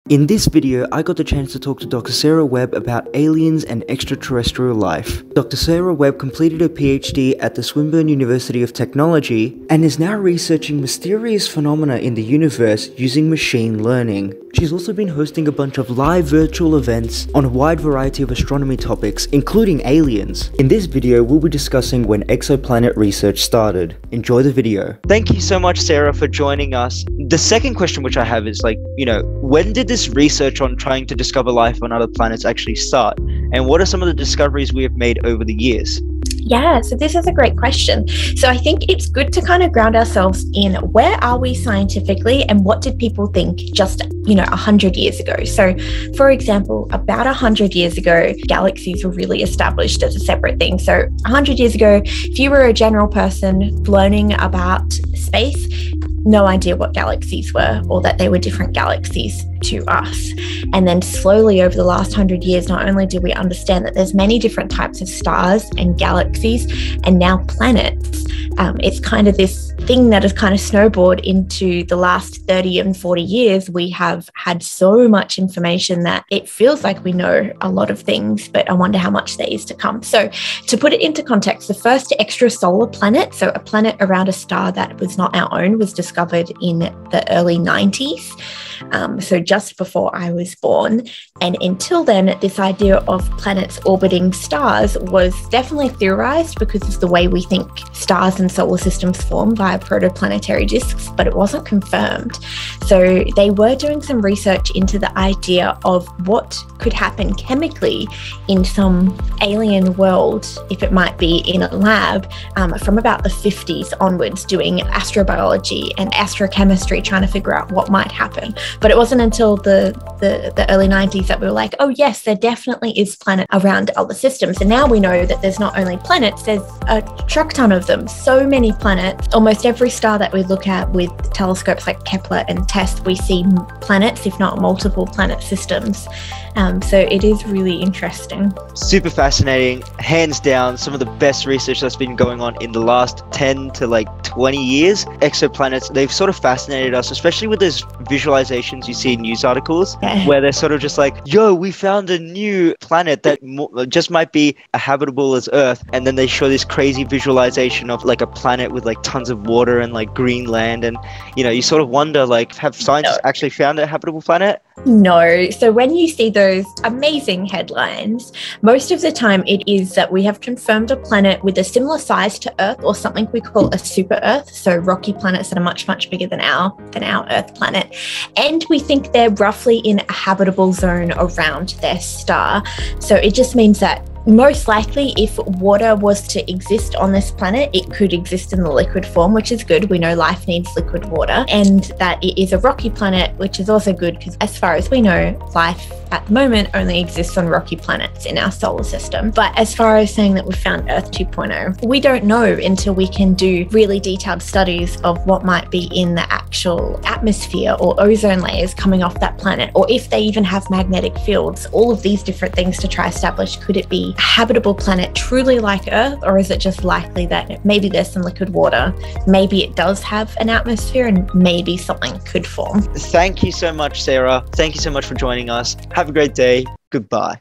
In this video, I got the chance to talk to Dr. Sara Webb about aliens and extraterrestrial life. Dr. Sara Webb completed her PhD at the Swinburne University of Technology and is now researching mysterious phenomena in the universe using machine learning. She's also been hosting a bunch of live virtual events on a wide variety of astronomy topics, including aliens. In this video, we'll be discussing when exoplanet research started. Enjoy the video. Thank you so much, Sarah, for joining us. The second question which I have is when did this research on trying to discover life on other planets actually start? And what are some of the discoveries we have made over the years? Yeah, so this is a great question. So I think it's good to kind of ground ourselves in where are we scientifically and what did people think just, 100 years ago. So for example, about 100 years ago, galaxies were really established as a separate thing. So 100 years ago, if you were a general person learning about space, no idea what galaxies were or that they were different galaxies to us. And then slowly over the last 100 years, not only did we understand that there's many different types of stars and galaxies and now planets, it's kind of this thing that has kind of snowballed into the last 30 and 40 years. We have had so much information that it feels like we know a lot of things, but I wonder how much there is to come. So to put it into context, the first extrasolar planet, so a planet around a star that was not our own, was discovered in the early 90s. So just before I was born. And until then, this idea of planets orbiting stars was definitely theorized because of the way we think stars and solar systems form via protoplanetary disks, but it wasn't confirmed. So they were doing some research into the idea of what could happen chemically in some alien world, if it might be in a lab, from about the 50s onwards, doing astrobiology and astrochemistry, trying to figure out what might happen. But it wasn't until the early 90s that we were like, oh yes, there definitely is planet around other systems. And now we know that there's not only planets, there's a truck ton of them, so many planets. Almost every star that we look at with telescopes like Kepler and TESS, we see planets, if not multiple planet systems. So it is really interesting. Super fascinating. Hands down, some of the best research that's been going on in the last 10 to 20 years. Exoplanets, they've sort of fascinated us, especially with those visualizations you see in news articles, where they're sort of just like, yo, we found a new planet that just might be habitable as Earth. And then they show this crazy visualization of a planet with tons of water and green land. And, you sort of wonder, have scientists actually found a habitable planet? No. So when you see those amazing headlines, most of the time it is that we have confirmed a planet with a similar size to Earth or something we call a super Earth. So rocky planets that are much, much bigger than our Earth planet. And we think they're roughly in a habitable zone around their star. So it just means that most likely, if water was to exist on this planet, it could exist in the liquid form, which is good. We know life needs liquid water, and that it is a rocky planet, which is also good because as far as we know, life at the moment only exists on rocky planets in our solar system. But as far as saying that we found Earth 2.0, we don't know until we can do really detailed studies of what might be in the actual atmosphere or ozone layers coming off that planet, or if they even have magnetic fields, all of these different things to try establish, could it be a habitable planet truly like Earth, or is it just likely that maybe there's some liquid water, maybe it does have an atmosphere, and maybe something could form. Thank you so much, Sarah. Thank you so much for joining us. Have a great day. Goodbye.